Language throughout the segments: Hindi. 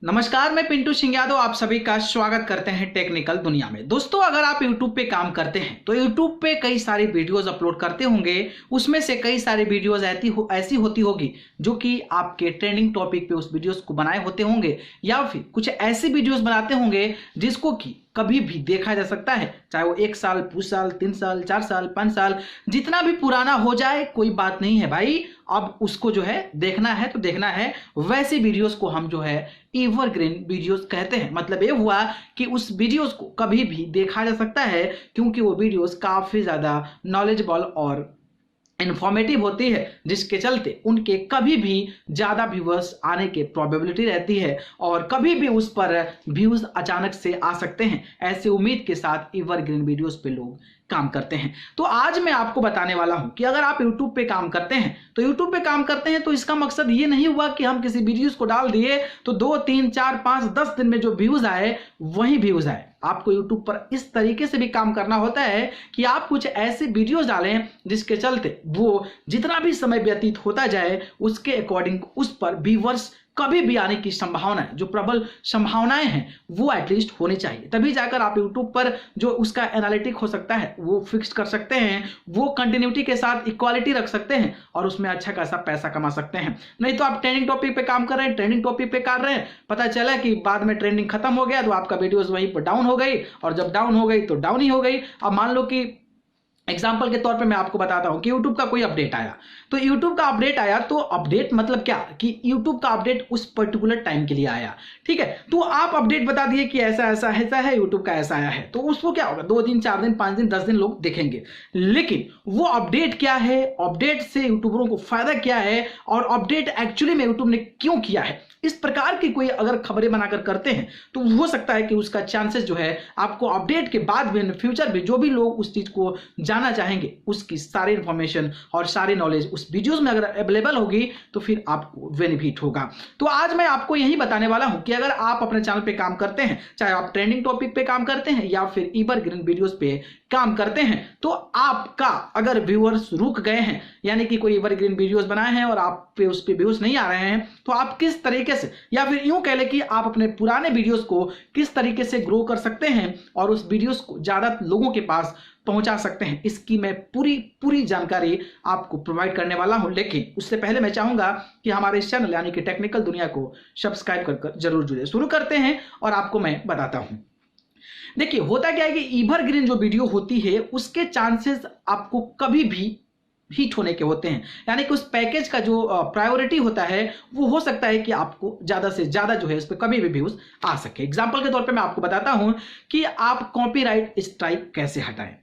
नमस्कार, मैं पिंटू सिंह यादव आप सभी का स्वागत करते हैं टेक्निकल दुनिया में। दोस्तों, अगर आप YouTube पे काम करते हैं तो YouTube पे कई सारी वीडियोस अपलोड करते होंगे। उसमें से कई सारी वीडियोस ऐसी होती होगी जो कि आपके ट्रेंडिंग टॉपिक पे उस वीडियोस को बनाए होते होंगे, या फिर कुछ ऐसी वीडियोस बनाते होंगे जिसको कि कभी भी देखा जा सकता है, चाहे वो 1 साल, 2 साल, 3 साल, 4 साल, 5 साल, जितना भी पुराना हो जाए कोई बात नहीं है भाई। अब उसको जो है देखना है तो देखना है। वैसी वीडियोस को हम जो है एवरग्रीन वीडियोस कहते हैं। मतलब ये हुआ कि उस वीडियोस को कभी भी देखा जा सकता है, क्योंकि वो वीडियोस काफी ज्यादा नॉलेजेबल और इंफॉर्मेटिव होती है, जिसके चलते उनके कभी भी ज्यादा व्यूअर्स आने की प्रोबेबिलिटी रहती है और कभी भी उस पर व्यूज अचानक से आ सकते हैं। ऐसे उम्मीद के साथ एवरग्रीन वीडियोस पे लोग काम करते हैं। तो आज मैं आपको बताने वाला हूं कि अगर आप YouTube पे काम करते हैं तो इसका मकसद ये नहीं हुआ कि हम किसी वीडियोस को डाल दिए तो 2, 3, 4, 5, 10 दिन में जो व्यूज आए वही व्यूज आए। आपको YouTube पर इस तरीके से भी काम करना होता है कि आप कुछ ऐसे वीडियोस डालें जिसके चलते वो जितना भी समय व्यतीत होता जाए उसके अकॉर्डिंग उस पर व्यूअर्स कभी भी आने की संभावना, जो प्रबल संभावनाएं हैं, वो एटलीस्ट होनी चाहिए। तभी जाकर आप YouTube पर जो उसका एनालिटिक हो सकता है वो फिक्स कर सकते हैं, वो कंटिन्यूटी के साथ इक्वालिटी रख सकते हैं और उसमें अच्छा खासा पैसा कमा सकते हैं। नहीं तो आप ट्रेंडिंग टॉपिक पे काम कर रहे हैं, ट्रेंडिंग टॉपिक पे कर रहे हैं, पता चला कि बाद में ट्रेंडिंग खत्म हो गया तो आपका वीडियोस वहीं पर डाउन हो गई, और जब डाउन हो गई तो डाउन ही हो गई। अब मान लो कि एग्जाम्पल के तौर पे मैं आपको बताता हूं कि YouTube का कोई अपडेट आया, तो YouTube का अपडेट आया तो अपडेट मतलब क्या कि YouTube का अपडेट उस पर्टिकुलर टाइम के लिए आया, ठीक है। तो आप अपडेट बता दिए कि ऐसा ऐसा ऐसा है, YouTube का ऐसा आया है, तो उसको क्या होगा, 2 दिन, 4 दिन, 5 दिन, 10 दिन लोग देखेंगे। लेकिन वो अपडेट क्या है, अपडेट से यूट्यूबरों को फायदा क्या है, और अपडेट एक्चुअली में यूट्यूब ने क्यों किया है, इस प्रकार की कोई अगर खबरें बनाकर करते हैं तो हो सकता है कि उसका चांसेस जो है आपको अपडेट के बाद भी, फ्यूचर में जो भी लोग उस चीज को जानना चाहेंगे उसकी सारी इंफॉर्मेशन और सारी नॉलेज उस वीडियोस में अगर अवेलेबल होगी तो फिर आपको बेनिफिट होगा। तो आज मैं आपको यही बताने वाला हूं कि अगर आप अपने चैनल पे काम करते हैं, चाहे आप ट्रेंडिंग टॉपिक पे काम करते हैं या फिर एवरग्रीन वीडियोस पे काम करते हैं, तो आपका अगर व्यूअर्स रुक गए हैं, यानी कि कोई एवरग्रीन वीडियोस बनाए हैं और आप पे उस पे व्यूज नहीं आ रहे हैं, तो आप किस तरीके से, या फिर यूं कह ले कि आप अपने पुराने वीडियोस को किस तरीके से ग्रो कर सकते हैं और उस वीडियोस को ज्यादा लोगों के पास पहुंचा सकते हैं, इसकी मैं पूरी जानकारी आपको प्रोवाइड करने वाला हूं। लेकिन उससे पहले मैं चाहूंगा कि हमारे इस चैनल यानी कि टेक्निकल दुनिया को सब्सक्राइब कर जरूर जुड़े। शुरू करते हैं और आपको मैं बताता हूं। देखिए, होता क्या है कि एवरग्रीन जो वीडियो होती है उसके चांसेस आपको कभी भी हिट होने के होते हैं, यानी कि उस पैकेज का जो प्रायोरिटी होता है वो हो सकता है कि आपको ज्यादा से ज्यादा जो है उस पर कभी भी व्यूज आ सके। एग्जांपल के तौर पे मैं आपको बताता हूं कि आप कॉपीराइट स्ट्राइक कैसे हटाएं,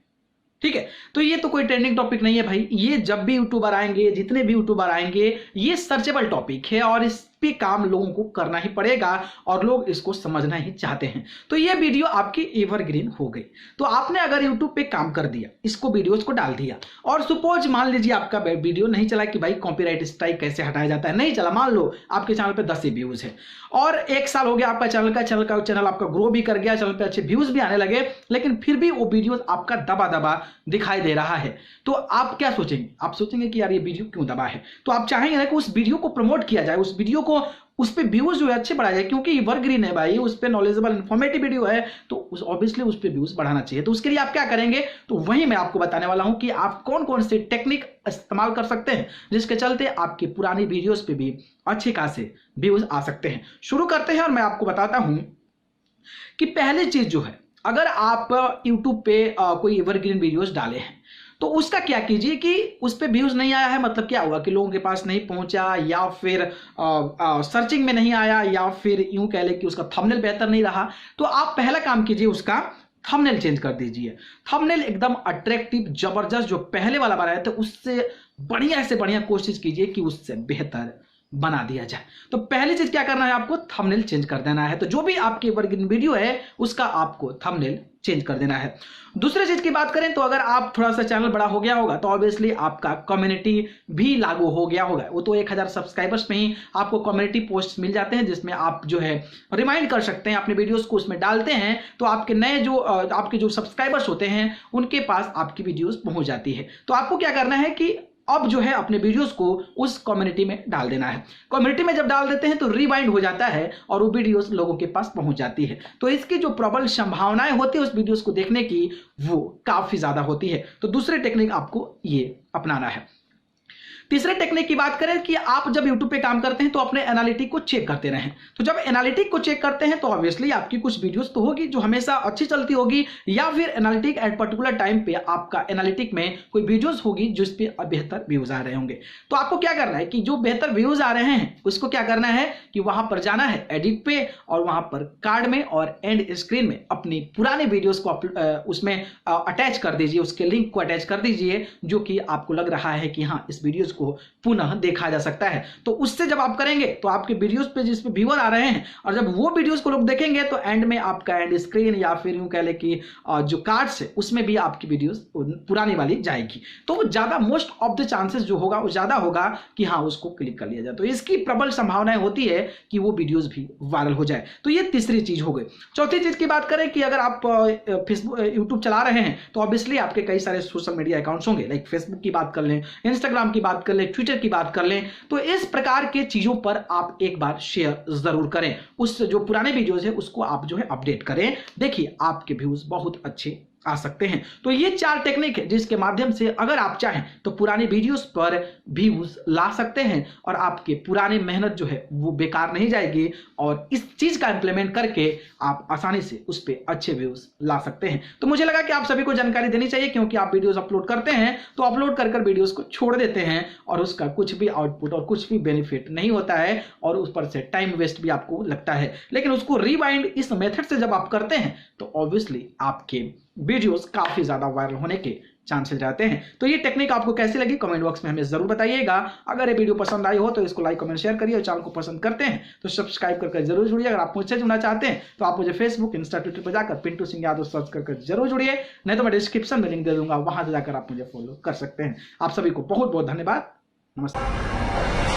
ठीक है। तो ये तो कोई ट्रेंडिंग टॉपिक नहीं है भाई, ये जब भी यूट्यूबर आएंगे, जितने भी यूट्यूबर आएंगे, ये सर्चेबल टॉपिक है और इस पे काम लोगों को करना ही पड़ेगा और लोग इसको समझना ही चाहते हैं। तो ये वीडियो आपकी एवरग्रीन हो गई। तो आपने अगर यूट्यूब पे काम कर दिया, इसको वीडियोस को डाल दिया, और सपोज मान लीजिए आपका वीडियो नहीं चला कि भाई कॉपीराइट स्ट्राइक कैसे हटाया जाता है, नहीं चला, मान लो आपके चैनल पे 10 ही व्यूज है और 1 साल हो गया आपका चैनल आपका ग्रो भी कर गया, चैनल पे अच्छे व्यूज भी आने लगे, लेकिन फिर भी वो वीडियो आपका दबा दबा दिखाई दे रहा है, तो आप क्या सोचेंगे? आप सोचेंगे कि यार ये वीडियो क्यों दबा है। तो आप चाहेंगे ना कि उस वीडियो को प्रमोट किया जाए, उस वीडियो को, उस पे व्यूज जो है अच्छे बढ़ाया जाए, क्योंकि एवरग्रीन है भाई, उस पे नॉलेजेबल इंफॉर्मेटिव वीडियो है, तो उस ऑब्वियसली उस पे व्यूज बढ़ाना चाहिए। तो उसके लिए आप क्या करेंगे, तो वही मैं आपको बताने वाला हूं कि आप कौन कौन से टेक्निक इस्तेमाल कर सकते हैं जिसके चलते आपकी पुरानी वीडियोस पे भी अच्छे खासे व्यूज आ सकते हैं। शुरू करते हैं और मैं आपको बताता हूं कि पहली चीज जो है, अगर आप यूट्यूब पे कोई एवरग्रीन वीडियोस डाले हैं तो उसका क्या कीजिए कि उस पे व्यूज नहीं आया है, मतलब क्या हुआ कि लोगों के पास नहीं पहुंचा, या फिर सर्चिंग में नहीं आया, या फिर यूं कह ले कि उसका थंबनेल बेहतर नहीं रहा, तो आप पहला काम कीजिए, उसका थंबनेल चेंज कर दीजिए। थंबनेल एकदम अट्रैक्टिव, जबरदस्त, जो पहले वाला बनाया था उससे बढ़िया से बढ़िया कोशिश कीजिए कि उससे बेहतर बना दिया जाए। तो पहली चीज क्या करना है, आपको थंबनेल चेंज कर देना है। तो जो भी आपकी एवरग्रीन वीडियो है उसका आपको थंबनेल चेंज कर देना है। दूसरी चीज की बात करें तो अगर आप थोड़ा सा चैनल बड़ा हो गया होगा तो ऑब्वियसली आपका कम्युनिटी भी लागू हो गया होगा। वो तो 1000 सब्सक्राइबर्स में ही आपको कम्युनिटी पोस्ट मिल जाते हैं, जिसमें आप जो है रिमाइंड कर सकते हैं, अपने वीडियोस को उसमें डालते हैं तो आपके नए जो आपके जो सब्सक्राइबर्स होते हैं उनके पास आपकी वीडियोस पहुंच जाती है। तो आपको क्या करना है कि अब जो है अपने वीडियोस को उस कम्युनिटी में डाल देना है। कम्युनिटी में जब डाल देते हैं तो रिवाइंड हो जाता है और वो वीडियोस लोगों के पास पहुंच जाती है। तो इसकी जो प्रबल संभावनाएं होती है उस वीडियोस को देखने की वो काफी ज्यादा होती है। तो दूसरी टेक्निक आपको ये अपनाना है। तीसरे टेक्निक की बात करें कि आप जब YouTube पे काम करते हैं तो अपने एनालिटिक को चेक करते रहें। तो जब एनालिटिक को चेक करते हैं तो ऑब्वियसली आपकी कुछ वीडियोस तो होगी जो हमेशा अच्छी चलती होगी, या फिर एनालिटिक एट पर्टिकुलर टाइम पे आपका एनालिटिक में कोई वीडियोस होगी जिस पे बेहतर व्यूज आ रहे होंगे। तो आपको क्या करना है कि जो बेहतर व्यूज आ रहे हैं उसको क्या करना है कि वहां पर जाना है एडिट पे और वहां पर कार्ड में और एंड स्क्रीन में अपनी पुराने वीडियोस को उसमें अटैच कर दीजिए, उसके लिंक को अटैच कर दीजिए जो कि आपको लग रहा है कि हाँ इस वीडियोस को पुनः देखा जा सकता है। तो उससे जब आप करेंगे तो आपके वीडियोस पे जिस पे व्यूअर आ रहे हैं और जब वो वीडियोस को लोग देखेंगे तो एंड में आपका एंड स्क्रीन या फिर यूं कह ले कि जो कार्ड्स है उसमें भी आपकी वीडियोस पुरानी वाली जाएगी। तो वो ज्यादा मोस्ट ऑफ द चांसेस जो होगा वो ज्यादा होगा कि हाँ उसको क्लिक कर लिया जाए। तो इसकी प्रबल संभावनाएं होती है कि वो वीडियोस भी वायरल हो जाए। तो ये तीसरी चीज हो गई। चौथी चीज की बात करें कि अगर आप फेसबुक यूट्यूब चला रहे हैं तो ऑब्वियसली आपके कई सारे सोशल मीडिया अकाउंट्स होंगे, लाइक फेसबुक की बात कर लें, इंस्टाग्राम की बात कर लें, ट्विटर की बात कर लें। तो इस प्रकार के चीजों पर आप एक बार शेयर जरूर करें। उस जो पुराने वीडियोस है उसको आप जो है अपडेट करें। देखिए आपके व्यूज बहुत अच्छे आ सकते हैं। तो ये 4 टेक्निक है जिसके माध्यम से अगर आप चाहें तो पुरानी वीडियोस पर व्यूज ला सकते हैं और आपके पुरानी मेहनत जो है वो बेकार नहीं जाएगी और इस चीज का इंप्लीमेंट करके आप आसानी से उस पर अच्छे व्यूज ला सकते हैं। तो मुझे लगा कि आप सभी को जानकारी देनी चाहिए, क्योंकि आप वीडियोस अपलोड करते हैं तो अपलोड कर वीडियोस को छोड़ देते हैं और उसका कुछ भी आउटपुट और कुछ भी बेनिफिट नहीं होता है और उस पर से टाइम वेस्ट भी आपको लगता है। लेकिन उसको रिवाइंड इस मेथड से जब आप करते हैं तो ऑब्वियसली आपके वीडियोस काफी ज्यादा वायरल होने के चांसेस रहते हैं। तो ये टेक्निक आपको कैसी लगी कमेंट बॉक्स में हमें जरूर बताइएगा। अगर ये वीडियो पसंद आई हो तो इसको लाइक कमेंट शेयर करिए और चैनल को पसंद करते हैं तो सब्सक्राइब करके जरूर जुड़िए। अगर आप मुझसे जुड़ना चाहते हैं तो आप मुझे फेसबुक, इंस्टा, ट्विटर पर जाकर पिंटू सिंह यादव सर्च करके जरूर जुड़िए, नहीं तो मैं डिस्क्रिप्शन में लिंक दे दूंगा, वहां जाकर आप मुझे फॉलो कर सकते हैं। आप सभी को बहुत बहुत धन्यवाद। नमस्ते।